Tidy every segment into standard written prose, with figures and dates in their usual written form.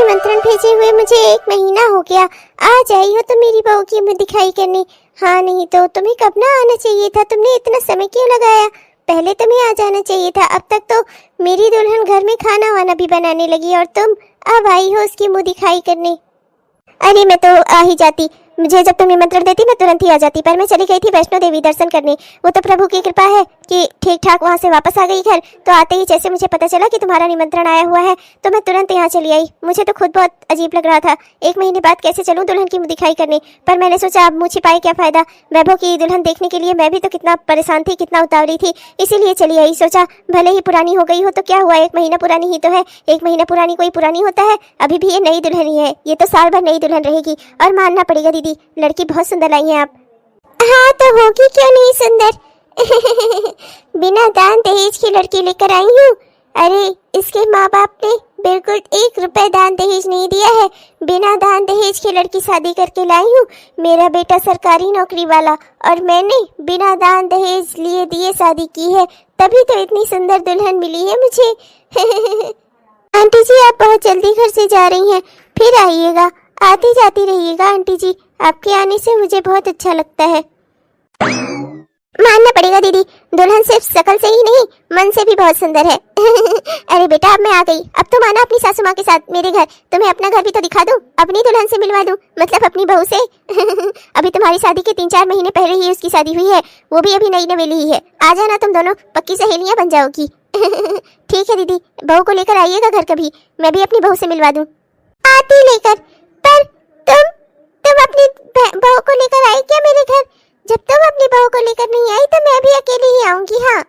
निमंत्रण भेजे हुए मुझे 1 महीना हो गया। आज आई हो तो मेरी बहू की मुँह दिखाई करने। हाँ नहीं तो तुम्हें कब ना आना चाहिए था, तुमने इतना समय क्यों लगाया? पहले तुम्हें आ जाना चाहिए था। अब तक तो मेरी दुल्हन घर में खाना वाना भी बनाने लगी और तुम अब आई हो उसकी मुँह दिखाई करने। अरे मैं तो आ ही जाती, मुझे जब तुम निमंत्रण देती मैं तुरंत ही आ जाती, पर मैं चली गई थी वैष्णो देवी दर्शन करने। वो तो प्रभु की कृपा है कि ठीक ठाक वहाँ से वापस आ गई घर। तो आते ही जैसे मुझे पता चला कि तुम्हारा निमंत्रण आया हुआ है तो मैं तुरंत यहाँ चली आई। मुझे तो खुद बहुत अजीब लग रहा था, 1 महीने बाद कैसे चलूँ दुल्हन की मुँह दिखाई करने। पर मैंने सोचा अब मुँह छिपाए क्या फायदा, वैभव की दुल्हन देखने के लिए मैं भी तो कितना परेशान थी, कितना उतावली थी, इसीलिए चली आई। सोचा भले ही पुरानी हो गई हो तो क्या हुआ, 1 महीना पुरानी ही तो है। 1 महीना पुरानी कोई पुरानी होता है? अभी भी ये नई दुल्हन ही है, ये तो साल भर नई दुल्हन रहेगी। और मानना पड़ेगा दीदी, लड़की बहुत सुंदर लाई हैं आप। हाँ तो होगी क्यों नहीं सुंदर। बिना दान दहेज की लड़की लेकर आई हूँ। अरे इसके माँ बाप ने बिल्कुल 1 रुपए दान दहेज नहीं दिया है, बिना दान दहेज की लड़की शादी करके लाई हूँ। मेरा बेटा सरकारी नौकरी वाला और मैंने बिना दान दहेज लिए दिए शादी की है, तभी तो इतनी सुंदर दुल्हन मिली है मुझे। आंटी जी आप बहुत जल्दी घर से जा रही हैं, फिर आइएगा, आती जाती रहिएगा। आंटी जी आपके आने से मुझे बहुत अच्छा लगता है। मानना पड़ेगा दीदी, दुल्हन सिर्फ शकल से ही नहीं मन से भी बहुत सुंदर है। अरे बेटा अब मैं आ गई, अब तुम आना अपनी सासू माँ के साथ मेरे घर, तुम्हें अपना घर भी तो दिखा दूं, अपनी दुल्हन से मिलवा दूं, मतलब अपनी बहू से। अभी तुम्हारी शादी के 3-4 महीने पहले ही उसकी शादी हुई है, वो भी अभी नई नवेली ही है। आ जाना, तुम दोनों पक्की सहेलियां बन जाओगी। ठीक है दीदी, बहू को लेकर आइएगा घर कभी, मैं भी अपनी बहू से मिलवा दूं। आती लेकर, पर तुम अपनी बहू को लेकर आई क्या मेरे घर? जब तुम अपनी बहू को लेकर नहीं आई तो मैं भी अकेले ही आऊंगी। हाँ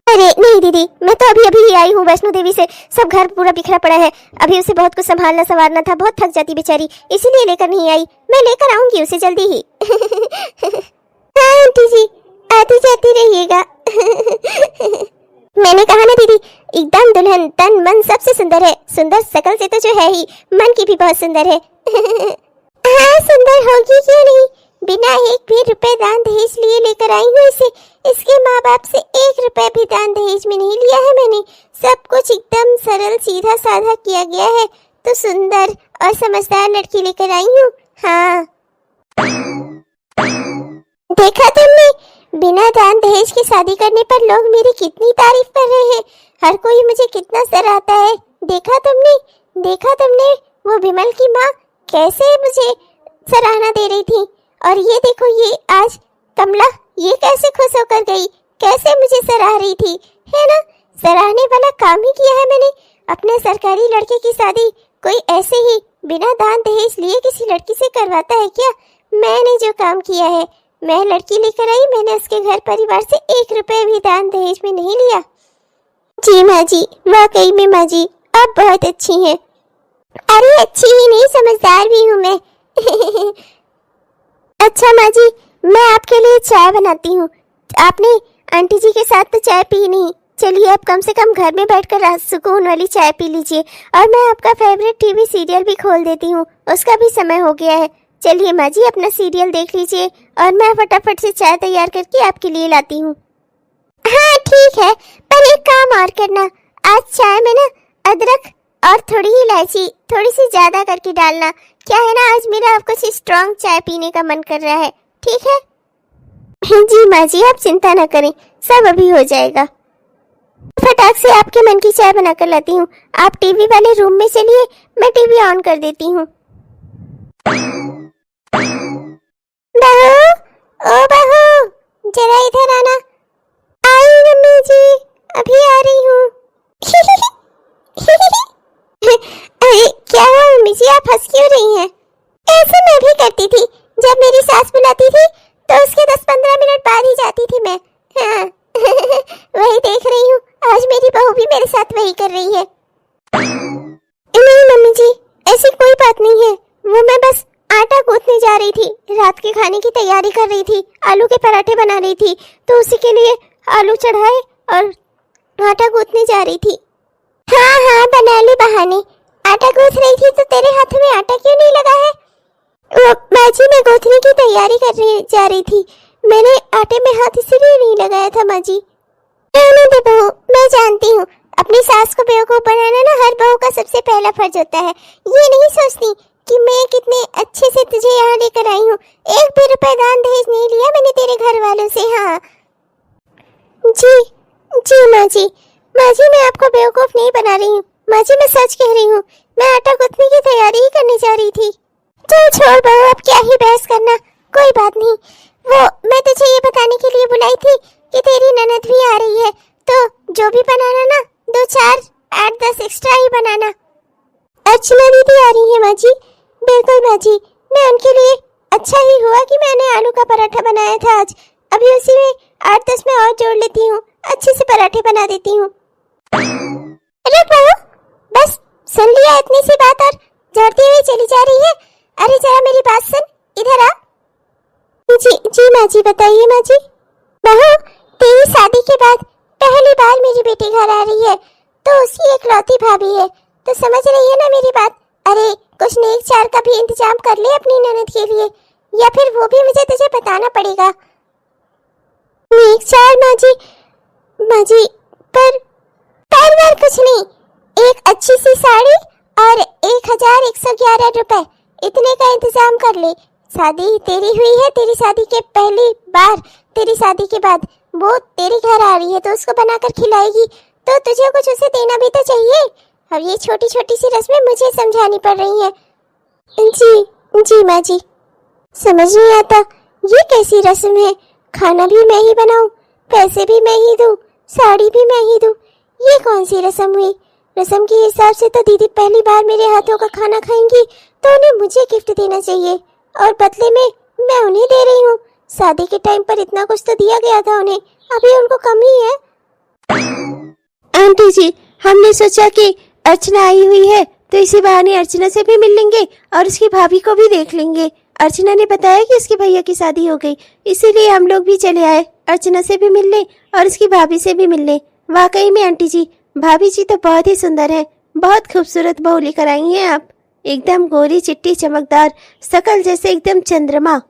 अरे नहीं दीदी, मैं तो अभी ही आई हूँ वैष्णो देवी से, सब घर पूरा बिखरा पड़ा है, अभी उसे बहुत कुछ संभालना संवारना था, बहुत थक जाती बेचारी, इसीलिए लेकर नहीं आई। मैं लेकर आऊंगी उसे जल्दी ही। हाँ आंटी जी आती जाती रहिएगा। मैंने कहा ना दीदी, एकदम दुल्हन तन मन सबसे सुंदर है, सुंदर शकल से तो जो है ही, मन की भी बहुत सुंदर है। हाँ सुंदर होगी क्यों नहीं, बिना 1 भी रुपए दान दहेज लिए लेकर आई हूँ इसे। इसके माँ बाप से 1 रुपए भी दान दहेज में नहीं लिया है मैंने, सब कुछ एकदम सरल सीधा साधा किया गया है। तो सुंदर और समझदार लड़की लेकर आई हूँ। हाँ देखा तुमने, बिना दान दहेज की शादी करने पर लोग मेरी कितनी तारीफ कर रहे हैं, हर कोई मुझे कितना सराहता है। देखा तुमने वो विमल की माँ कैसे मुझे सराहना दे रही थी, और ये देखो ये आज कमला, ये कैसे खुश होकर गई, कैसे मुझे सराह रही थी, है ना? सराहने वाला काम ही किया है मैंने। अपने सरकारी लड़के की शादी कोई ऐसे ही बिना दान दहेज लिए किसी लड़की से करवाता है क्या? मैंने जो काम किया है, मैं लड़की लेकर आई, मैंने उसके घर परिवार से 1 रुपए भी दान दहेज में नहीं लिया। जी माँ जी, वाकई में माँ जी आप बहुत अच्छी हैं। अरे अच्छी ही नहीं, समझदार भी हूँ मैं। अच्छा माँ जी, मैं आपके लिए चाय बनाती हूँ, आपने आंटी जी के साथ तो चाय पी नहीं, चलिए अब कम से कम घर में बैठकर सुकून वाली चाय पी लीजिए। और मैं आपका फेवरेट टीवी सीरियल भी खोल देती हूँ, उसका भी समय हो गया है। चलिए माँ जी अपना सीरियल देख लीजिए और मैं फटाफट से चाय तैयार करके आपके लिए लाती हूँ। हाँ ठीक है, पर एक काम और करना, आज चाय में ना अदरक और थोड़ी इलायची थोड़ी सी ज्यादा करके डालना, क्या है ना आज मेरा कुछ स्ट्रॉन्ग चाय पीने का मन कर रहा है, ठीक है? जी माँ जी आप चिंता न करें, सब अभी हो जाएगा। फटाक से आपके मन की चाय बना कर लाती हूँ, आप टीवी वाले रूम में चलिए, मैं टीवी ऑन कर देती हूँ। बहू, ओ बहू जरा इधर आना। आई मम्मी जी, अभी आ रही हूँ। अरे क्या हुआ मम्मी जी, आप हंस क्यों रही हैं? ऐसे मैं भी करती थी, जब मेरी सास बुलाती थी तो उसके 10-15 मिनट बाद ही जाती थी मैं। हाँ वही देख रही हूँ, आज मेरी बहू भी मेरे साथ वही कर रही है। नहीं मम्मी जी ऐसी कोई बात नहीं है, वो मैं बस आटा गूंथने जा रही थी, रात के खाने की तैयारी कर रही थी, आलू के पराठे बना रही थी, तो उसी के लिए आलू चढ़ाए और आटा गूंथने जा रही थी। हाँ हाँ बना ले बहाने, आटा गूंथ रही थी तो तेरे हाथ में आटा क्यों नहीं लगा है? वो माँ जी मैं गूंथने की तैयारी जा रही थी, मैंने आटे में हाथ इसलिए नहीं लगाया था माँ जी। रहने दे बहू, मैं जानती हूँ अपनी सास को बेवकूफ बनाना ना हर बहू का सबसे पहला फर्ज होता है। ये नहीं सोचती कि मैं कितने अच्छे से तुझे यहाँ लेकर आई हूँ। 1 भी रुपए दान दहेज नहीं लिया मैंने तेरे घर वालों से। हाँ जी जी माँ जी, माँ जी मैं आपको बेवकूफ नहीं बना रही हूँ। माँ जी मैं सच कह रही हूँ, मैं आटा गूंथने की तैयारी ही करने जा रही थी। चल छोड़ बहू, अब क्या ही बहस करना, कोई बात नहीं। वो मैं तुझे ये बताने के लिए बुलाई थी कि तेरी ननद भी आ रही है, तो जो भी बनाना ना 2 4 8 10 एक्स्ट्रा ही बनाना। अर्चना दीदी आ रही है माँ जी? बिल्कुल माँ जी, मैं उनके लिए अच्छा ही हुआ कि मैंने आलू का पराठा बनाया था आज। अभी उसी में 8 10 में और जोड़ लेती हूँ, अच्छे से पराठे बना देती हूँ। रुक बहू, बस सुन लिया इतनी सी बात और झड़ती हुई चली जा रही है। अरे जरा मेरी बात सुन, इधर आ। जी जी माँ जी, बताइए माँ जी। बहू, तेरी शादी के बाद पहली बार मेरी बेटी घर आ रही है, तो उसकी एकलौती भाभी है, तो समझ रही है ना मेरी बात। अरे कुछ नेक चार का भी इंतजाम कर ले अपनी ननद के लिए, या फिर वो भी मुझे तुझे बताना पड़ेगा। नेक चार माँ जी पर कुछ नहीं, एक अच्छी सी साड़ी और 1111 रुपए, इतने का इंतजाम कर ले। शादी तेरी हुई है, तेरी शादी के पहली बार, तेरी शादी के बाद वो तेरे घर आ रही है तो उसको बनाकर खिलाएगी, तो तुझे कुछ उसे देना भी तो चाहिए। अब ये छोटी छोटी सी रस्में मुझे समझानी पड़ रही हैं। जी जी माँ जी, समझ नहीं आता ये कैसी रस्म है। खाना भी मैं ही बनाऊं, पैसे भी मैं ही दूं, साड़ी भी मैं ही दूं, ये कौन सी रस्म हुई। रस्म के हिसाब से तो दीदी पहली बार मेरे हाथों का खाना खाएंगी, तो उन्हें मुझे गिफ्ट देना चाहिए और बदले में मैं उन्हें दे रही हूँ। शादी के टाइम पर इतना कुछ तो दिया गया था उन्हें, अभी उनको कमी है। आंटी जी, हमने सोचा कि अर्चना आई हुई है तो इसी बहाने अर्चना से भी मिल लेंगे और उसकी भाभी को भी देख लेंगे। अर्चना ने बताया कि उसकी भैया की शादी हो गई, इसीलिए हम लोग भी चले आए। अर्चना से भी मिल ले और उसकी भाभी से भी मिल ले। वाकई में आंटी जी, भाभी जी तो बहुत ही सुंदर है, बहुत खूबसूरत बहू लेकर आई हैं आप। एकदम गोरी चिट्टी चमकदार, शकल जैसे एकदम चंद्रमा।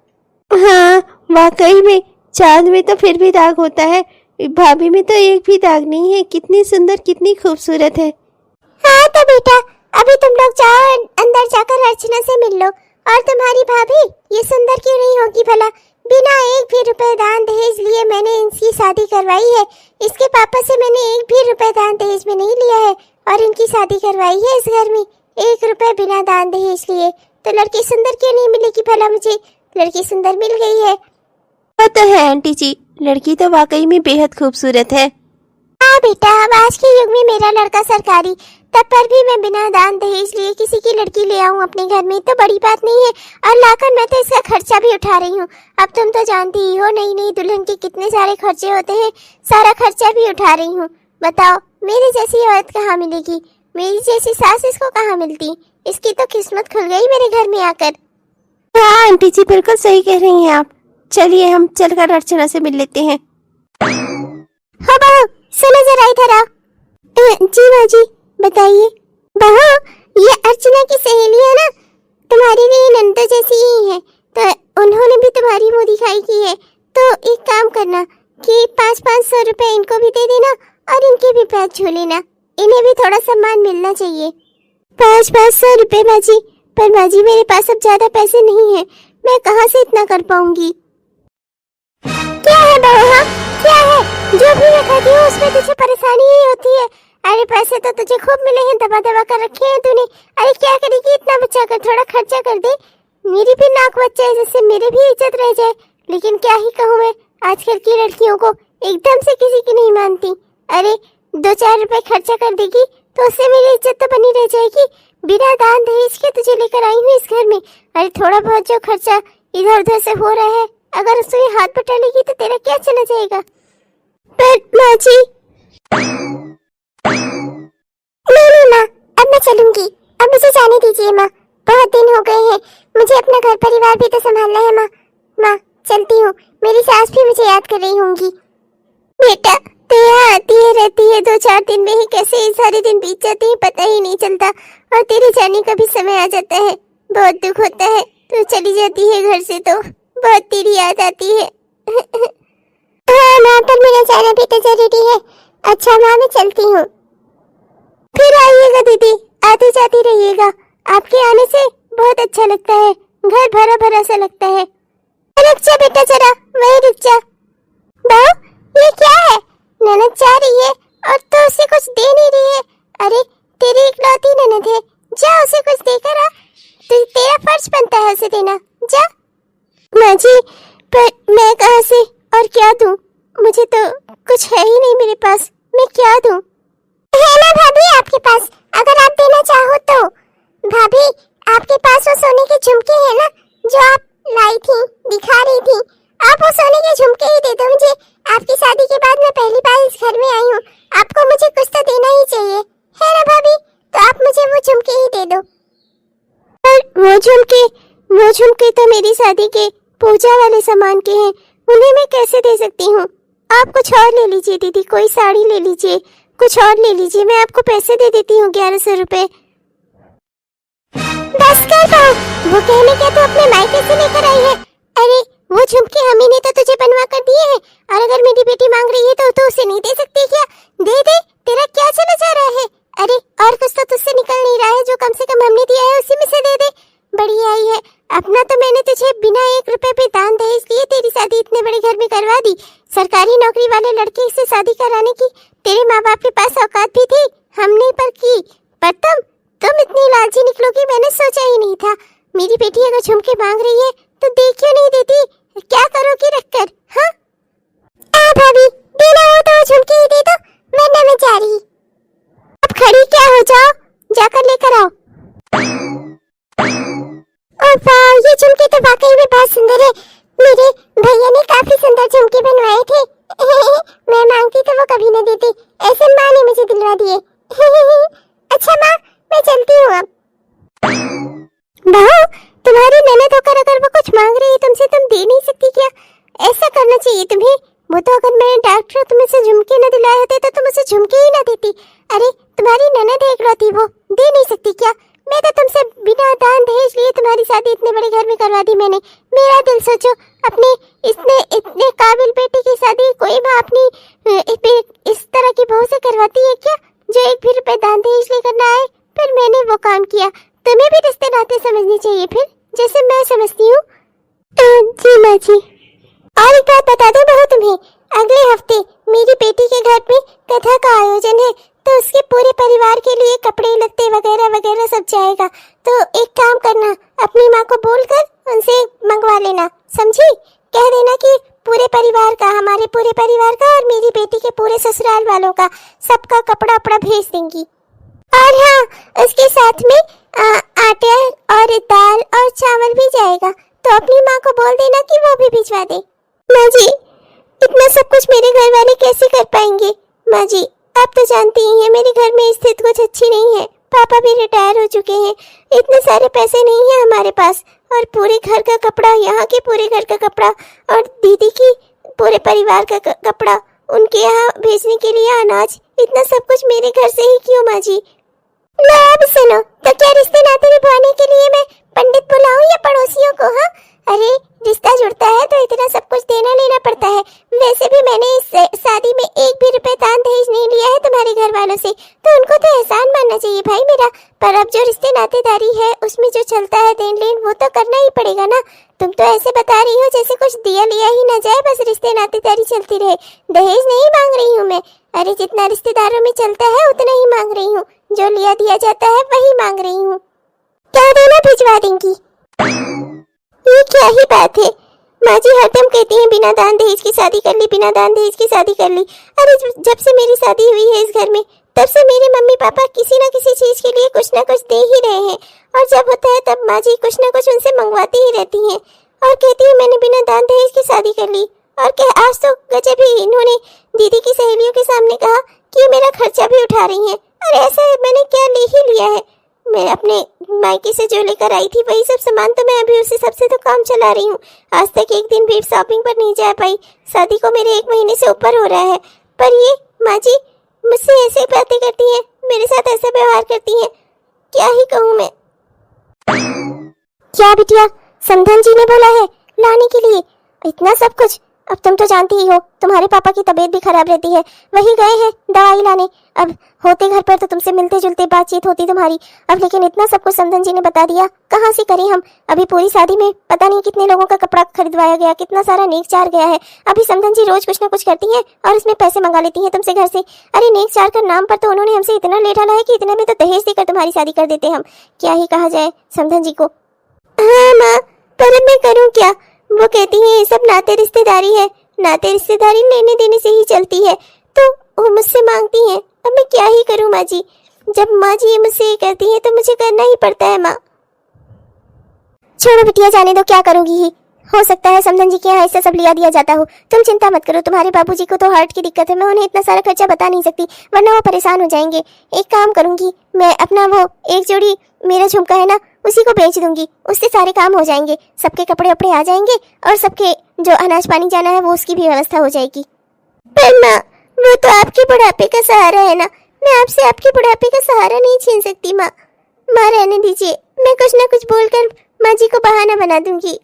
हाँ वाकई में, चांद में तो फिर भी दाग होता है, भाभी में तो एक भी दाग नहीं है। कितनी सुंदर, कितनी खूबसूरत है। हाँ तो बेटा, अभी तुम लोग जाओ अंदर जाकर अर्चना से मिल लो। और तुम्हारी भाभी ये सुंदर क्यों नहीं होगी भला? बिना 1 भी रुपए दान दहेज लिए मैंने इनकी शादी करवाई है। इसके पापा से मैंने 1 भी रुपए दान दहेज में नहीं लिया है और इनकी शादी करवाई है इस घर में 1 रुपए बिना दान दहेज लिए। तो लड़की सुंदर क्यों नहीं मिलेगी भला मुझे? लड़की सुंदर मिल गई है। वो तो है आंटी जी, लड़की तो वाकई में बेहद खूबसूरत है। हाँ बेटा, अब आज के युग में मेरा लड़का सरकारी, तब पर भी मैं बिना दान दहेज लिए किसी की लड़की ले आऊं अपने घर में तो बड़ी बात नहीं है। और लाकर मैं तो इसका खर्चा भी उठा रही हूँ। अब तुम तो जानती ही हो नई नई दुल्हन के कितने सारे खर्चे होते हैं, सारा खर्चा भी उठा रही हूँ। बताओ मेरे जैसी औरत कहाँ मिलेगी? मेरी जैसी सास इसको कहाँ मिलती? इसकी तो किस्मत खुल गई मेरे घर में आकर। हाँ आंटी जी, बिल्कुल सही कह रही हैं आप। चलिए हम चलकर अर्चना से मिल लेते हैं। हो बहू, सुनो जरा इधर आओ। जी माँ जी, बताइए। बहू, ये अर्चना की सहेली है ना, तुम्हारी भी नंदो जैसी ही है, तो उन्होंने भी तुम्हारी मुंह दिखाई की है। तो एक काम करना कि 500 रुपए इनको भी दे देना और इनके भी पैर छू लेना, इन्हें भी थोड़ा सम्मान मिलना चाहिए। 500 रुपए माँ जी? पर माँ जी मेरे पास अब ज्यादा पैसे नहीं है, मैं कहाँ से इतना कर पाऊंगी। क्या है बहू? हाँ क्या है? जो भी मैं करती हूँ उसमें तुझे परेशानी ही होती है। अरे पैसे तो तुझे खूब मिले हैं, दबा दबा कर रखे हैं तूने। अरे क्या करेगी इतना बचा कर, थोड़ा खर्चा कर दे। मेरी भी नाक बच जाए, जिससे मेरे भी इज्जत रह जाए। लेकिन क्या ही कहूँ मैं, आजकल की लड़कियों को एकदम से किसी की नहीं मानती। अरे 2 4 रुपए खर्चा कर देगी तो उससे मेरी इज्जत तो बनी रह जाएगी। बिना दान दहेज के तुझे लेकर आई हूँ इस घर में। अरे थोड़ा बहुत जो खर्चा इधर उधर से हो रहा है, अगर उसमें हाथ बटा लेगी तो तेरा क्या चला जाएगा? पर माँ जी, नहीं माँ, अब मैं चलूंगी, अब मुझे जाने दीजिए माँ। बहुत दिन हो गए हैं, मुझे अपना घर परिवार भी तो संभालना है माँ। माँ चलती हूँ, मेरी सास भी मुझे याद कर रही होंगी। बेटा तो यहाँ आती है रहती है, 2 4 दिन में ही कैसे सारे दिन बीत जाते हैं पता ही नहीं चलता, और तेरे जाने का भी समय आ जाता है। बहुत दुख होता है, तू चली जाती है घर से तो बहुत तेरी याद आती है। हाँ माँ, पर मेरा जाना भी तो जरूरी है। अच्छा माँ, मैं चलती हूँ। फिर आइएगा दीदी, आती जाती रहिएगा। आपके आने से बहुत अच्छा लगता है, घर भरा भरा सा लगता है। रुक जा बेटा, जरा वही रुक जा। बहू, ये क्या है? ननद जा रही है और तो उसे कुछ दे नहीं रही है। अरे तेरी इकलौती ननद है, जा उसे कुछ देकर आ। तेरा फर्ज बनता है उसे देना, जा। माँ जी, पर मैं कहाँ से और क्या दूं? मुझे तो कुछ है ही नहीं मेरे पास, मैं क्या दूं? है ना भाभी आपके पास, अगर आप देना चाहो तो। भाभी, आपके पास वो सोने के झुमके हैं ना जो आप लाई थी, दिखा रही थी। आप वो सोने के झुमके ही दे दो मुझे। आपकी शादी के बाद मैं पहली बार इस घर में आई हूँ, आपको मुझे कुछ तो देना ही चाहिए, है ना भाभी? तो आप मुझे वो झुमके ही दे दो। पर वो झुमके तो मेरी शादी के पूजा वाले सामान के हैं, उन्हें मैं कैसे दे सकती हूँ? आप कुछ और ले लीजिए दीदी, कोई साड़ी ले लीजिए, कुछ और ले लीजिए, मैं आपको पैसे दे देती हूँ 1100 रुपए। बस कर दो, वो कहने क्या तो अपने मायके से लेकर आई है। अरे वो झुमके हमी ने तो तुझे बनवा कर दिए हैं, और अगर मेरी बेटी मांग रही है तो उसे नहीं दे सकती क्या? दे दे, तेरा क्या चला जा रहा है? अरे और कुछ तो तुझसे निकल नहीं रहा है, जो कम से कम हमने दिया है उसी में से दे दे। बड़ी आई है, अपना तो मैंने तुझे बिना 1 रुपए पे दान दहेज लिए तेरी शादी इतने बड़े घर में करवा दी। सरकारी नौकरी वाले लड़के से शादी कराने की तेरे माँ बाप के पास औकात भी थी, हमने पर की। पर तुम इतनी लालची निकलोगी मैंने सोचा ही नहीं था। मेरी बेटी अगर झुमके मांग रही है तो दे क्यों नहीं देती? क्या करोगी रखकर? हाँ भाभी, देना हो तो झुमके ही दे दो, वरना मैं जा रही। अब खड़ी क्या हो जाओ, जाकर लेकर आओ। ओह वाह, ये झुमके तो वाकई में बहुत सुंदर है। मेरे भैया ने काफी सुंदर झुमके बनवाए थे। मैं मांगती तो वो कभी न देती, ऐसे माँ ने मुझे दिलवा दिए। अच्छा माँ, मैं चलती हूँ अब। बहू, तुम्हारी ननद होकर अगर वो कुछ मांग रही है तुमसे, तुम दे नहीं सकती क्या? ऐसा करना चाहिए तुम्हें। वो तो अगर मैं डॉक्टर तुम्हें से झुमके न दिलाए होते तो तुम उसे झुमके ही न देती। अरे तुम्हारी ननद है इकलौती, वो दे नहीं सकती क्या? मैं तो तुमसे बिना दान दहेज लिए तुम्हारी शादी इतने बड़े घर में करवा दी मैंने। मेरा दिल सोचो, अपने इतने काबिल बेटे की शादी कोई माँ अपनी इस तरह की बहू से करवाती है क्या, जो 1 भी रुपए दान दहेज लेकर ना आए? फिर मैंने वो काम किया। तुम्हें भी रिश्ते नाते समझने चाहिए फिर, जैसे मैं समझती हूँ। जी माँ जी। और एक बात बता दो बहू तुम्हें, अगले हफ्ते मेरी बेटी के घर में कथा का आयोजन है, तो उसके पूरे परिवार के लिए कपड़े लत्ते वगैरह वगैरह सब जाएगा। तो एक काम करना, अपनी माँ को बोलकर उनसे मंगवा लेना, समझी? कह देना कि पूरे परिवार का, हमारे पूरे परिवार का और मेरी बेटी के पूरे ससुराल वालों का, सबका कपड़ा अपड़ा भेज देंगी। और हाँ, उसके साथ में आटा और दाल और चावल भी जाएगा, तो अपनी माँ को बोल देना कि वो भी भिजवा दे। माँ जी, इतना सब कुछ मेरे घर वाले कैसे कर पाएंगे? माँ जी, आप तो जानती ही हैं मेरे घर में स्थिति कुछ अच्छी नहीं है। पापा भी रिटायर हो चुके हैं, इतने सारे पैसे नहीं है हमारे पास, और पूरे घर का कपड़ा, यहाँ के पूरे घर का कपड़ा और दीदी की पूरे परिवार का कपड़ा, उनके यहाँ भेजने के लिए अनाज, इतना सब कुछ मेरे घर से ही क्यों माँ जी? लो अब सुनो, तो क्या रिश्ते नाते निभाने के लिए मैं पंडित बुलाऊं या पड़ोसियों को? हाँ, अरे रिश्ता जुड़ता है तो इतना सब कुछ देना लेना पड़ता है। वैसे भी मैंने इस शादी में 1 भी रुपए दान दहेज नहीं लिया है तुम्हारे घर वालों से, तो उनको तो एहसान मानना चाहिए भाई मेरा। पर अब जो रिश्ते नातेदारी है उसमें जो चलता है देन लेन, वो तो करना ही पड़ेगा ना। तुम तो ऐसे बता रही हो जैसे कुछ दिया लिया ही ना जाए, बस रिश्ते नातेदारी चलती रहे। दहेज नहीं मांग रही हूँ मैं, अरे जितना रिश्तेदारों में चलता है उतना ही मांग रही हूँ, जो लिया दिया जाता है वही मांग रही हूँ। क्या देना भिजवा देंगी? ये क्या ही बात है, माँ जी हरदम कहती हैं बिना दान दहेज की शादी कर ली, बिना दान दहेज की शादी कर ली। अरे जब से मेरी शादी हुई है इस घर में, तब से मेरे मम्मी पापा किसी न किसी चीज के लिए कुछ न कुछ दे ही रहे हैं, और जब होता है तब माँ जी कुछ न कुछ उनसे मंगवाती ही रहती हैं और कहती है मैंने बिना दान दहेज की शादी कर ली। और आज तो गजब ही इन्होंने दीदी की सहेलियों के सामने कहा कि मेरा खर्चा भी उठा रही हैं। अरे ऐसा मैंने क्या ले ही लिया है? मैं अपने मायके से जो लेकर आई थी वही सब सामान तो मैं अभी उसी सबसे तो काम चला रही हूँ। आज तक एक दिन भी शॉपिंग पर नहीं जा पाई, शादी को मेरे 1 महीने से ऊपर हो रहा है। पर ये माँ जी मुझसे ऐसे बातें करती हैं, मेरे साथ ऐसा व्यवहार करती हैं, क्या ही कहूँ मैं। क्या बिटिया, समधन जी ने बोला है लाने के लिए इतना सब कुछ? अब तुम तो जानती ही हो तुम्हारे पापा की तबीयत भी खराब रहती है, वही गए हैं दवाई लाने। अब होते घर पर तो तुमसे मिलते जुलते बातचीत होती तुम्हारी, अब लेकिन इतना सब कुछ समधन जी ने बता दिया, कहाँ से करें हम। अभी पूरी शादी में पता नहीं कितने लोगों का कपड़ा खरीदवाया गया, कितना सारा नेक चार गया है। अभी समधन जी रोज कुछ ना कुछ करती हैं और उसमें पैसे मंगा लेती हैं तुमसे घर से। अरे नेक चार का नाम पर तो उन्होंने हमसे इतना ले डाला है कि इतने में तो दहेज देकर तुम्हारी शादी कर देते हम। क्या ही कहा जाए समधन जी को। हाँ माँ, पर अब मैं करूँ क्या? वो कहती है ये सब नाते रिश्तेदारी है, नाते रिश्तेदारी लेने देने से ही चलती है, तो वो मुझसे मांगती हैं। अब मैं क्या ही करूँ माँ जी? जब माँ जी ये मुझसे ये कहती हैं तो मुझे करना ही पड़ता है माँ। छोड़ो बिटिया, जाने दो, क्या करोगी ही। हो सकता है समधन जी के यहाँ ऐसा सब लिया दिया जाता हो। तुम चिंता मत करो, तुम्हारे बाबूजी को तो हार्ट की दिक्कत है, मैं उन्हें इतना सारा खर्चा बता नहीं सकती, वरना वो परेशान हो जाएंगे। एक काम करूंगी, मैं अपना वो एक जोड़ी मेरा झुमका है ना, उसी को बेच दूंगी, उससे सारे काम हो जाएंगे, सबके कपड़े वपड़े आ जाएंगे और सबके जो अनाज पानी जाना है वो उसकी भी व्यवस्था हो जाएगी। पर माँ, वो तो आपके बुढ़ापे का सहारा है ना, मैं आपसे आपके बुढ़ापे का सहारा नहीं छीन सकती माँ। माँ रहने दीजिए, मैं कुछ ना कुछ बोलकर माँ जी को बहाना बना दूंगी।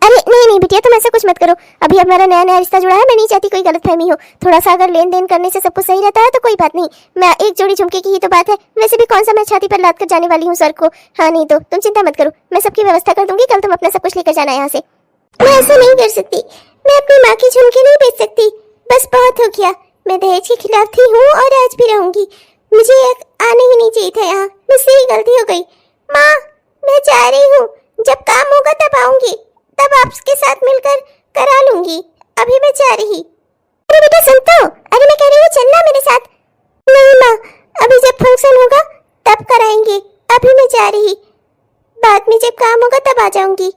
अरे नहीं नहीं बिटिया, तुम ऐसा कुछ मत करो, अभी हमारा नया नया रिश्ता जुड़ा है, मैं नहीं चाहती कोई गलतफहमी हो। थोड़ा सा अगर लेन देन करने से सब कुछ सही रहता है तो कोई बात नहीं। मैं एक जोड़ी झुमके की ही तो बात है, वैसे भी कौन सा मैं छाती पर लाद कर जाने वाली हूँ सर को। हाँ नहीं तो तुम चिंता मत करो, मैं सबकी व्यवस्था कर दूंगी, कल तुम अपना सब कुछ लेकर जाना यहाँ से। मैं ऐसा नहीं कर सकती, मैं अपनी माँ की झुमके नहीं बेच सकती, बस बहुत हो गया। मैं दहेज के खिलाफ थी हूँ और आज भी रहूंगी, मुझे आने ही नहीं चाहिए था यहाँ, मुझसे ही गलती हो गई। माँ मैं जा रही हूँ, जब काम होगा तब आऊंगी, तब आपके साथ मिलकर करा लूंगी, अभी मैं जा रही। अरे बेटा सुन तो, अरे मैं कह रही हूँ चलना मेरे साथ। नहीं माँ, अभी जब फंक्शन होगा तब कराएंगे, अभी मैं जा रही, बाद में जब काम होगा तब आ जाऊंगी।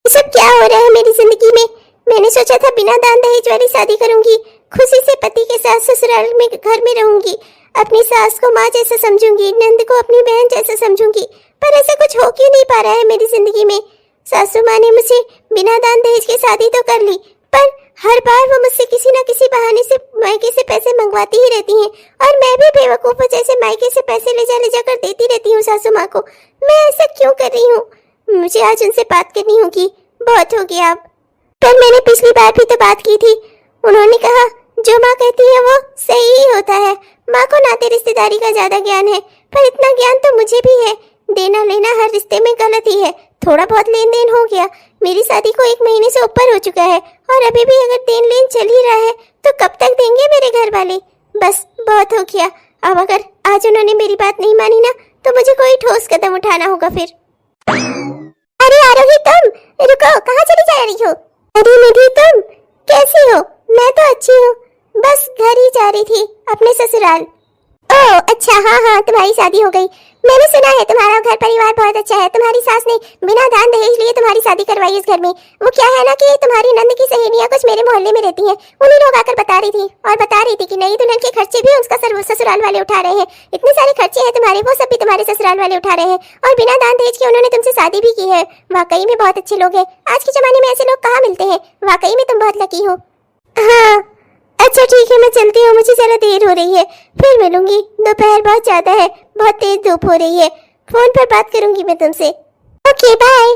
ये सब क्या हो रहा है मेरी जिंदगी में? मैंने सोचा था बिना दान दहेज वाली शादी करूंगी, खुशी से पति के साथ ससुराल में घर में रहूंगी, अपनी सास को माँ जैसा समझूंगी, नंद को अपनी बहन जैसा समझूंगी, पर ऐसा कुछ हो क्यों नहीं पा रहा है मेरी जिंदगी में। सासू माँ ने मुझे बिना दान दहेज के शादी तो कर ली, पर हर बार वो मुझसे किसी न किसी बहाने से मायके से पैसे मंगवाती ही रहती हैं, और मैं भी बेवकूफ़ जैसे मायके से पैसे ले जा कर देती रहती हूँ सासू माँ को। मैं ऐसा क्यों कर रही हूँ? मुझे आज उनसे बात करनी होगी, बहुत हो गया अब। पर मैंने पिछली बार भी तो बात की थी, उन्होंने कहा जो माँ कहती है वो सही ही होता है, माँ को नाते रिश्तेदारी का ज्यादा ज्ञान है, पर इतना ज्ञान तो मुझे भी है। देना लेना हर रिश्ते में गलत ही है, थोड़ा बहुत लेन देन हो गया, मेरी शादी को 1 महीने से ऊपर हो चुका है और अभी भी अगर देन लेन चल ही रहा है तो कब तक देंगे मेरे घर वाले? बस बहुत हो गया, अब अगर आज उन्होंने मेरी बात नहीं मानी ना तो मुझे कोई ठोस कदम उठाना होगा फिर। अरे आरोही तुम रुको, कहाँ चली जा रही हो? अरे निधि तुम कैसी हो? मैं तो अच्छी हूँ, बस घर ही जा रही थी अपने ससुराल। ओह अच्छा, हाँ हाँ तुम्हारी शादी हो गई, मैंने सुना है तुम्हारा घर परिवार बहुत अच्छा है, तुम्हारी सास ने बिना दान दहेज लिए तुम्हारी शादी करवाई इस घर में। वो क्या है ना कि तुम्हारी नंद की सहेलियां कुछ मेरे मोहल्ले में रहती हैं, उन्हीं लोग आकर बता रही थी और बता रही थी कि नई दुल्हन के खर्चे भी उसका ससुराल वाले उठा रहे हैं, इतने सारे खर्चे हैं तुम्हारे, वो सब भी तुम्हारे ससुराल वाले उठा रहे हैं, और बिना दान दहेज के उन्होंने तुमसे शादी भी की है। वाकई में बहुत अच्छे लोग हैं, आज के जमाने में ऐसे लोग कहाँ मिलते हैं, वाकई में तुम बहुत लकी हो। हाँ अच्छा ठीक है, मैं चलती हूँ, मुझे जरा देर हो रही है, फिर मिलूंगी, दोपहर बहुत ज्यादा है, बहुत तेज धूप हो रही है, फोन पर बात करूंगी मैं तुमसे। Okay bye.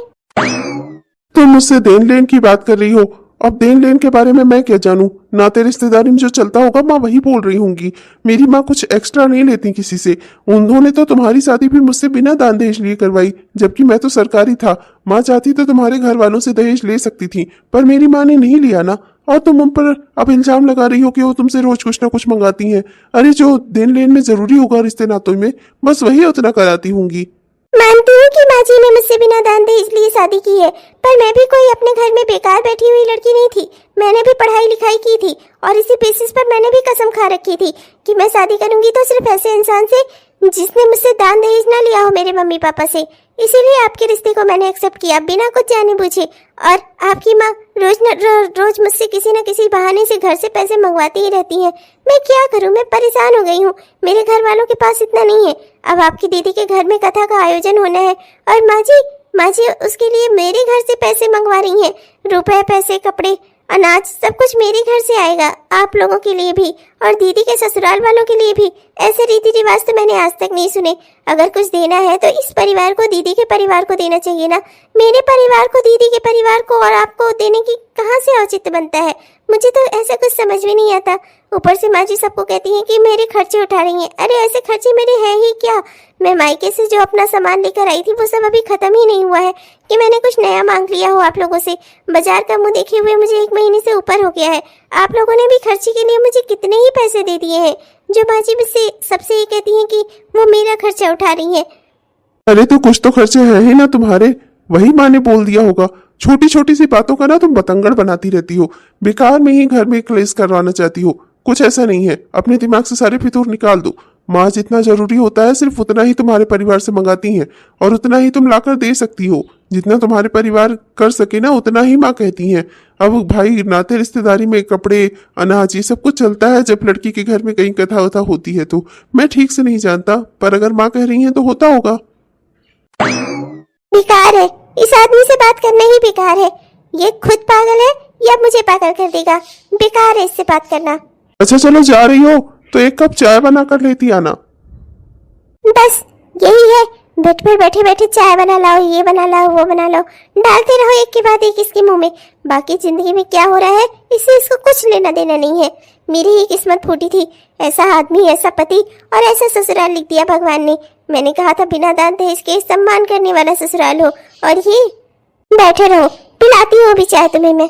तुम मुझसे देन लेन की बात कर रही हो, अब देन लेन के बारे में मैं क्या जानूं? नाते रिश्तेदारी में जो चलता होगा माँ वही बोल रही होंगी, मेरी माँ कुछ एक्स्ट्रा नहीं लेती किसी से। उन्होंने तो तुम्हारी शादी भी मुझसे बिना दान दहेज लिए करवाई, जबकि मैं तो सरकारी था। माँ चाहती तो तुम्हारे घर वालों से दहेज ले सकती थी, पर मेरी माँ ने नहीं लिया ना, और तुम उन पर अब इल्जाम लगा रही हो कि वो तुमसे रोज कुछ ना कुछ मंगाती हैं। अरे जो देन लेन में जरूरी होगा रिश्ते नातों में, बस वही उतना कराती होंगी। मानती हूँ कि माँ जी ने मुझसे बिना दान दहेज लिए शादी की है, पर मैं भी कोई अपने घर में बेकार बैठी हुई लड़की नहीं थी, मैंने भी पढ़ाई लिखाई की थी, और इसी बेसिस पर मैंने भी कसम खा रखी थी कि मैं शादी करूंगी तो सिर्फ ऐसे इंसान से जिसने मुझसे दान दहेज ना लिया हो मेरे मम्मी पापा से। इसीलिए आपके रिश्ते को मैंने एक्सेप्ट किया बिना कुछ जाने बूझे। और आपकी माँ रोज मुझसे किसी न किसी बहाने से घर से पैसे मंगवाती ही रहती है। मैं क्या करूँ, मैं परेशान हो गई हूँ, मेरे घर वालों के पास इतना नहीं है। अब आपकी दीदी के घर में कथा का आयोजन होना है और माँ जी उसके लिए मेरे घर से पैसे मंगवा रही हैं, रुपए पैसे कपड़े अनाज सब कुछ मेरे घर से आएगा, आप लोगों के लिए भी, और दीदी के ससुराल वालों के लिए भी। ऐसे रीति रिवाज तो मैंने आज तक नहीं सुने। अगर कुछ देना है तो इस परिवार को दीदी के परिवार को देना चाहिए ना। मेरे परिवार को दीदी के परिवार को और आपको देने की कहाँ से औचित्य बनता है? मुझे तो ऐसा कुछ समझ में नहीं आता। ऊपर से माँ जी सबको कहती हैं कि मेरे खर्चे उठा रही हैं। अरे ऐसे खर्चे मेरे हैं ही क्या? मैं मायके से जो अपना सामान लेकर आई थी वो सब अभी खत्म ही नहीं हुआ है कि मैंने कुछ नया मांग लिया हो आप लोगों से। बाजार का मुंह देखे हुए मुझे 1 महीने से ऊपर हो गया है। आप लोगों ने भी खर्चे के लिए मुझे कितने ही पैसे दे दिए हैं, जो माँ जी मुझसे सबसे ये कहती हैं कि वो मेरा खर्चा उठा रही हैं। अरे तो कुछ तो खर्चे हैं ही ना तुम्हारे, वही माँ ने बोल दिया होगा। छोटी छोटी सी बातों का ना तुम बतंगड़ बनाती रहती हो, बेकार में ही घर में क्लेश करवाना चाहती हो। कुछ ऐसा नहीं है, अपने दिमाग से सारे फितूर निकाल दो। माँ जितना जरूरी होता है सिर्फ उतना ही तुम्हारे परिवार से मंगाती हैं और उतना ही तुम लाकर दे सकती हो। जितना तुम्हारे परिवार कर सके ना उतना ही माँ कहती हैं। अब भाई नाते रिश्तेदारी में कपड़े अनाज ये सब कुछ चलता है जब लड़की के घर में कहीं कथा वथा होती है। तो मैं ठीक से नहीं जानता, पर अगर माँ कह रही है तो होता होगा। बेकार है, इस आदमी से बात करना ही बेकार है। ये खुद पागल है या मुझे पागल कर देगा। बेकार है इससे बात करना। अच्छा चलो जा रही हो तो 1 कप चाय बना कर लेती आना। बस यही है, बेड पर बैठे बैठे चाय बना लाओ, ये बना लाओ, वो बना लाओ, डालते रहो एक के बाद एक इसके मुंह में। बाकी जिंदगी में क्या हो रहा है इससे इसको कुछ लेना देना नहीं है। मेरी ही किस्मत फूटी थी, ऐसा आदमी, ऐसा पति और ऐसा ससुराल लिख दिया भगवान ने। मैंने कहा था बिना दान दहेज के सम्मान करने वाला ससुराल हो, और ये बैठे रहो, पिलाती हूँ अभी चाय तुम्हें मैं।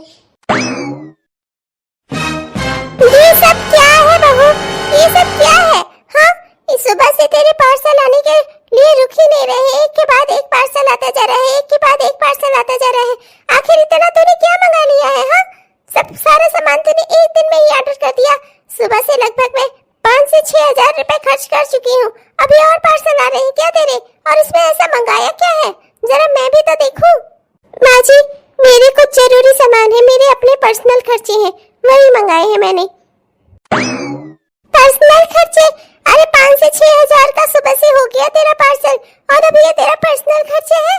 ये सब क्या है बहू? ये सब क्या है? हाँ, इस सुबह से तेरे पार्सल आने के लिए रुक ही नहीं रहे। एक के बाद एक पार्सल आता जा रहा है, एक के बाद एक पार्सल आता जा रहा है। आखिर इतना तूने क्या मंगा लिया है? हाँ, सब सारा सामान तूने एक दिन में ही ऑर्डर कर दिया। सुबह से लगभग मैं 5 से 6 हजार रुपए खर्च कर चुकी हूँ। अभी और पार्सल आ रहे हैं क्या तेरे? और इसमें ऐसा मंगाया क्या है? जरा मैं भी तो देखूं। माँ जी, मेरे कुछ जरूरी सामान है, मेरे अपने पर्सनल खर्चे हैं, वही मंगाए हैं मैंने। पर्सनल खर्चे? अरे 5 से 6 हजार का सुबह से हो गया तेरा पार्सल और अभी ये तेरा पर्सनल खर्चे है?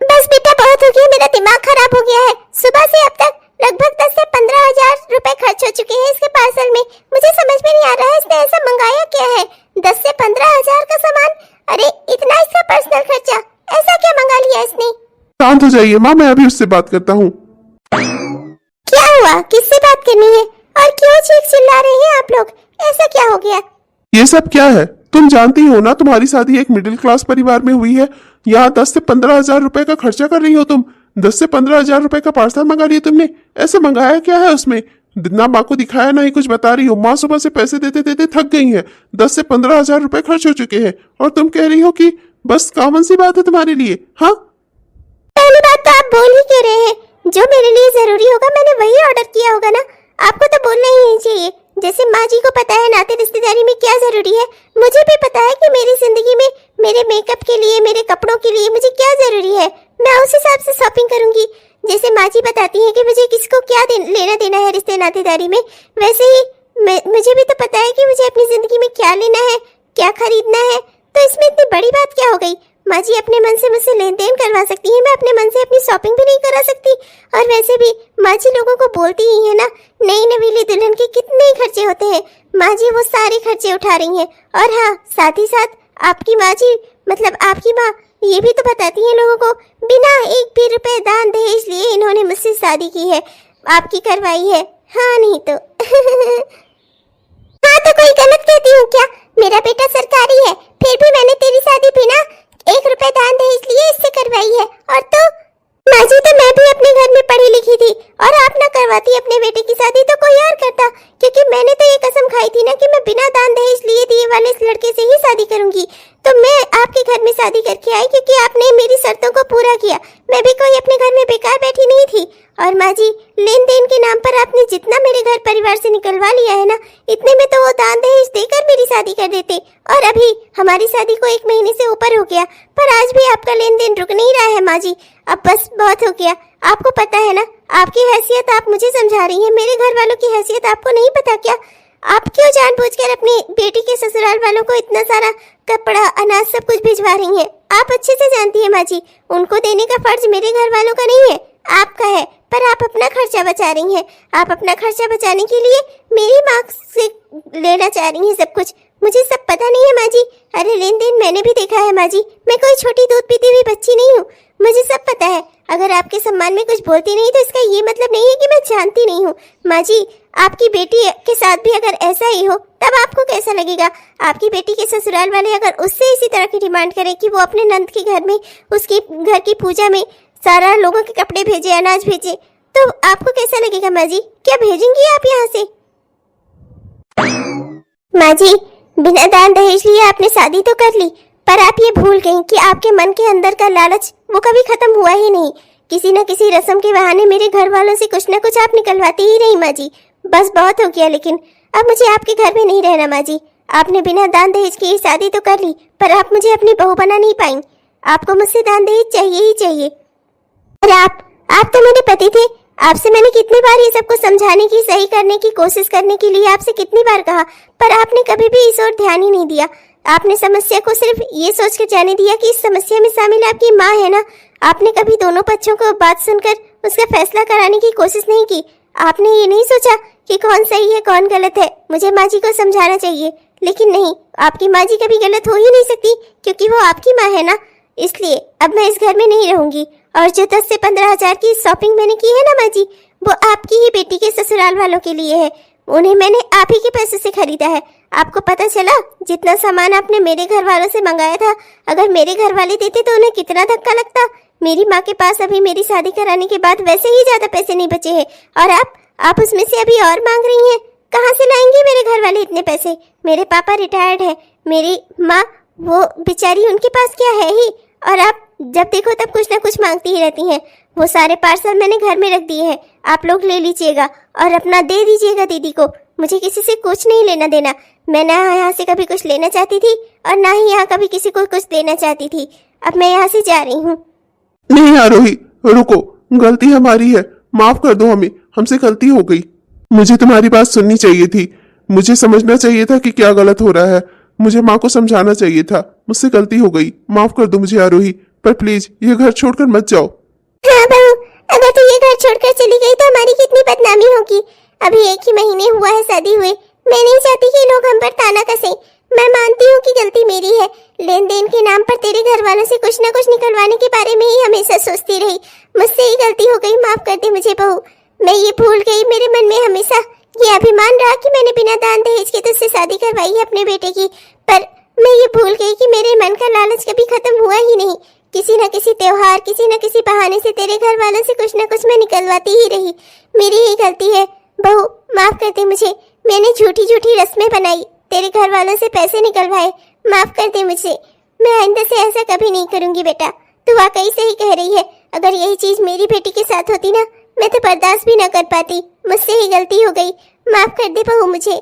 बस बेटा बहुत हो गया, मेरा दिमाग खराब हो गया है। सुबह से अब तक लगभग 10 से 15 हजार रुपए खर्च हो चुके हैं इसके पार्सल में। मुझे समझ में नहीं आ रहा है इसने ऐसा मंगाया क्या है। 10 से 15 हजार का सामान, अरे इतना इसका पर्सनल खर्चा, ऐसा क्या मंगा लिया इसने? शांत हो जाइए माँ, मैं अभी उससे बात करता हूँ। क्या हुआ? किससे बात करनी है और क्यों चीख चिल्ला रहे हैं आप लोग? ऐसा क्या हो गया? ये सब क्या है? तुम जानती हो ना तुम्हारी शादी एक मिडिल क्लास परिवार में हुई है। यहाँ 10 से 15 हजार रुपए का खर्चा कर रही हो तुम। 10 से 15 हजार रुपए का पार्सल मंगा लिया तुमने। ऐसे मंगाया क्या है उसमें? ना माँ को दिखाया ना ही कुछ बता रही हो। माँ सुबह से पैसे देते देते थक गई है। 10 से 15 हजार रुपए खर्च हो चुके हैं और तुम कह रही हो कि बस कॉमन सी बात है तुम्हारे लिए। हाँ, पहली बात तो आप बोल ही क्यों रहे हैं? जो मेरे लिए जरूरी होगा मैंने वही ऑर्डर किया होगा ना। आपको तो बोलना ही नहीं चाहिए। जैसे माँ जी को पता है नाते रिश्तेदारी में क्या जरूरी है, मुझे भी पता है कि मेरी जिंदगी में मेरे मेकअप के लिए, मेरे कपड़ों के लिए मुझे क्या जरूरी है। मैं उस हिसाब से शॉपिंग करूंगी। जैसे माँ जी बताती हैं कि मुझे किसको क्या लेना देना है रिश्ते नातेदारी में, वैसे ही मुझे भी तो पता है कि मुझे अपनी जिंदगी में क्या लेना है, क्या खरीदना है। तो इसमें इतनी बड़ी बात क्या हो गई? माँ जी अपने मन से मुझसे लेन देन करवा सकती है, मैं अपने मन से अपनी शॉपिंग भी नहीं करा सकती। और वैसे भी माँ जी लोगों को बोलती ही है ना, नई नवीली दुल्हन के कितने ही खर्चे होते हैं। माँ जी वो सारे खर्चे उठा रही हैं। और हाँ, साथ ही साथ आपकी माँ जी, मतलब आपकी माँ, ये भी तो बताती हैं लोगों को, बिना 1 भी रुपए दान दहेज लिए इन्होंने मुझसे शादी की है, आपकी करवाई है। हाँ नहीं तो हाँ तो कोई गलत कहती हूँ क्या? मेरा बेटा सरकारी है, फिर भी मैंने तेरी शादी बिना 1 रुपए दान दहेज लिए इससे करवाई है। और तो माँ जी, तो मैं भी अपने घर में पढ़ी लिखी थी और आप ना करवाती अपने बेटे की शादी तो कोई और करता, क्योंकि मैंने तो ये कसम खाई थी ना कि मैं बिना दान दहेज लिए दिए वाले इस लड़के से ही शादी करूंगी। तो मैं आपके घर में शादी करके आई क्योंकि आपने मेरी शर्तों को पूरा किया। मैं भी कोई अपने घर में बेकार बैठी नहीं थी। और माँ जी, लेन देन के नाम पर आपने जितना मेरे घर परिवार से निकलवा लिया है ना, इतने में तो वो दान दहेज देकर मेरी शादी कर देते। और अभी हमारी शादी को 1 महीने से ऊपर हो गया, पर आज भी आपका लेन देन रुक नहीं रहा है माँ जी। अब बस बहुत हो गया। आपको पता है ना, आपकी हैसियत आप मुझे समझा रही हैं, मेरे घर वालों की हैसियत आपको नहीं पता क्या? आप क्यों जानबूझकर अपनी बेटी के ससुराल वालों को इतना सारा कपड़ा, अनाज सब कुछ भिजवा रही हैं? आप अच्छे से जानती हैं माँ जी, उनको देने का फर्ज मेरे घर वालों का नहीं है, आपका है। पर आप अपना खर्चा बचा रही हैं। आप अपना खर्चा बचाने के लिए मेरी माँ से लेना चाह रही हैं सब कुछ। मुझे सब पता नहीं है माँ जी। अरे लेन देन मैंने भी देखा है माँ जी। मैं कोई छोटी दूध पीती हुई बच्ची नहीं हूँ, मुझे सब पता है। अगर आपके सम्मान में कुछ बोलती नहीं तो इसका ये मतलब नहीं है कि मैं जानती नहीं हूँ। माँ जी, आपकी बेटी के साथ भी अगर ऐसा ही हो तब आपको कैसा लगेगा? आपकी बेटी के ससुराल वाले अगर उससे इसी तरह की डिमांड करें कि वो अपने नंद के घर में, उसके घर की पूजा में सारा लोगों के कपड़े भेजे, अनाज भेजे, तो आपको कैसा लगेगा माँ जी? क्या भेजेंगी आप यहाँ से? माँ जी, बिना दान दहेज लिए आपने शादी तो कर ली, पर आप ये भूल गई कि आपके मन के अंदर का लालच वो कभी खत्म हुआ ही नहीं। किसी न किसी रस्म के बहाने मेरे घर वालों से कुछ न कुछ आप निकलवाती ही रही माँ जी। बस बहुत हो गया, लेकिन अब मुझे आपके घर में नहीं रहना माँ जी। आपने बिना दान दहेज के ही शादी तो कर ली, पर आप मुझे अपनी बहू बना नहीं पाई। आपको मुझसे दान दहेज चाहिए ही चाहिए। और आप तो मेरे पति थे। आपसे मैंने कितनी बार ये सबको समझाने की, सही करने की कोशिश करने के लिए आपसे कितनी बार कहा, पर आपने कभी भी इस ओर ध्यान ही नहीं दिया। आपने समस्या को सिर्फ ये सोचकर जाने दिया कि इस समस्या में शामिल आपकी माँ है ना। आपने कभी दोनों पक्षों को बात सुनकर उसका फैसला कराने की कोशिश नहीं की। आपने ये नहीं सोचा कि कौन सही है कौन गलत है। मुझे माँ जी को समझाना चाहिए, लेकिन नहीं, आपकी माँ जी कभी गलत हो ही नहीं सकती क्योंकि वो आपकी माँ है ना। इसलिए अब मैं इस घर में नहीं रहूंगी। और जो 10 से 15 हजार की शॉपिंग मैंने की है ना माँ जी, वो आपकी ही बेटी के ससुराल वालों के लिए है। उन्हें मैंने आप ही के पैसे से खरीदा है। आपको पता चला जितना सामान आपने मेरे घर वालों से मंगाया था, अगर मेरे घर वाले देते तो उन्हें कितना धक्का लगता। मेरी माँ के पास अभी मेरी शादी कराने के बाद वैसे ही ज्यादा पैसे नहीं बचे हैं, और आप उसमें से अभी और मांग रही हैं। कहाँ से लाएंगे मेरे घर वाले इतने पैसे? मेरे पापा रिटायर्ड है, मेरी माँ वो बेचारी, उनके पास क्या है ही। और आप जब देखो तब कुछ ना कुछ मांगती ही रहती हैं। वो सारे पार्सल मैंने घर में रख दिए हैं, आप लोग ले लीजिएगा और अपना दे दीजिएगा दीदी को। मुझे किसी से कुछ नहीं लेना देना। मैं ना यहाँ से कभी कुछ लेना चाहती थी और ना ही यहाँ कभी किसी को कुछ देना चाहती थी। अब मैं यहाँ से जा रही हूँ। नहीं आरोही, रुको, गलती हमारी है, माफ कर दो हमें, हमसे गलती हो गई। मुझे तुम्हारी बात सुननी चाहिए थी, मुझे समझना चाहिए था कि क्या गलत हो रहा है, मुझे माँ को समझाना चाहिए था। मुझसे गलती हो गई, माफ कर दो मुझे आरोही, पर प्लीज ये घर छोड़कर मत जाओ। हाँ बहू, अगर तू ये घर छोड़कर चली गई तो हमारी कितनी बदनामी होगी। अभी 1 ही महीने हुआ है शादी हुए। मैं नहीं चाहती कि लोग हम पर ताना कसें। मैं मानती हूँ कि गलती मेरी है। लेन देन के नाम पर तेरे घर वालों से कुछ न कुछ निकलवाने के बारे में ही हमेशा सोचती रही। मुझसे ही गलती हो गई, माफ कर दे मुझे बहू। मैं ये भूल गई, मेरे मन में हमेशा ये अभिमान रहा कि मैंने बिना दान दहेज के तुझसे शादी करवाई है अपने बेटे की। पर मैं ये भूल गई कि मेरे मन का लालच कभी खत्म हुआ ही नहीं। किसी न किसी त्योहार, किसी न किसी बहाने से तेरे घर वालों से कुछ न कुछ मैं निकलवाती ही रही। मेरी ही गलती है बहू, माफ कर दे मुझे। मैंने झूठी झूठी रस्में बनाई, तेरे घर वालों से पैसे निकलवाए। माफ कर दे मुझे। मैं आइंदा से ऐसा कभी नहीं करूंगी बेटा। तू वाकई सही कह रही है। अगर यही चीज मेरी बेटी के साथ होती ना, मैं तो बर्दाश्त भी न कर पाती। मुझसे ही गलती हो गई, माफ कर दे बहू मुझे।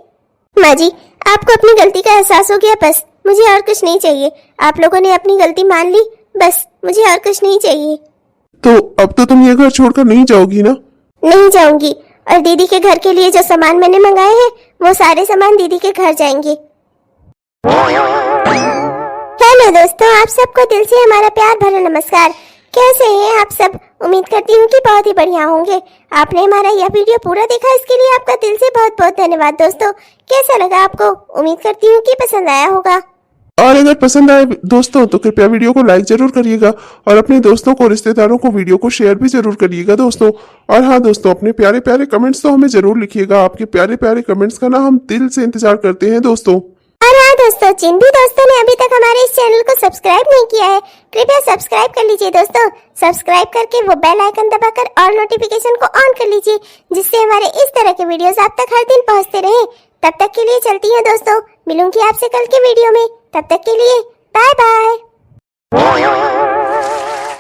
माँ जी, आपको अपनी गलती का एहसास हो गया, बस मुझे और कुछ नहीं चाहिए। आप लोगों ने अपनी गलती मान ली, बस मुझे और कुछ नहीं चाहिए। तो अब तो तुम ये घर छोड़कर नहीं जाओगी ना? नहीं जाऊंगी, और दीदी के घर के लिए जो सामान मैंने मंगाए हैं वो सारे सामान दीदी के घर जाएंगे। हेलो दोस्तों, आप सबको दिल से हमारा प्यार भरा नमस्कार। कैसे हैं आप सब? उम्मीद करती हूँ कि बहुत ही बढ़िया होंगे। आपने हमारा यह वीडियो पूरा देखा, इसके लिए आपका दिल से बहुत बहुत धन्यवाद। दोस्तों, कैसा लगा आपको? उम्मीद करती हूँ कि पसंद आया होगा। और अगर पसंद आए दोस्तों तो कृपया वीडियो को लाइक जरूर करिएगा और अपने दोस्तों को, रिश्तेदारों को वीडियो को शेयर भी जरूर करिएगा दोस्तों। और हाँ दोस्तों, अपने प्यारे प्यारे कमेंट्स तो हमें जरूर लिखिएगा। आपके प्यारे प्यारे कमेंट्स का ना हम दिल से इंतजार करते हैं दोस्तों। और हाँ दोस्तों, जिन भी दोस्तों ने अभी तक हमारे इस चैनल को सब्सक्राइब नहीं किया है, कृपया सब्सक्राइब कर लीजिए दोस्तों। सब्सक्राइब करके वो बेल आइकन दबाकर और नोटिफिकेशन को ऑन कर लीजिए, जिससे हमारे इस तरह के वीडियोस आप तक हर दिन पहुंचते रहे। तब तक के लिए चलती हैं दोस्तों, मिलूंगी आपसे कल के वीडियो में। तब तक के लिए बाय बाय।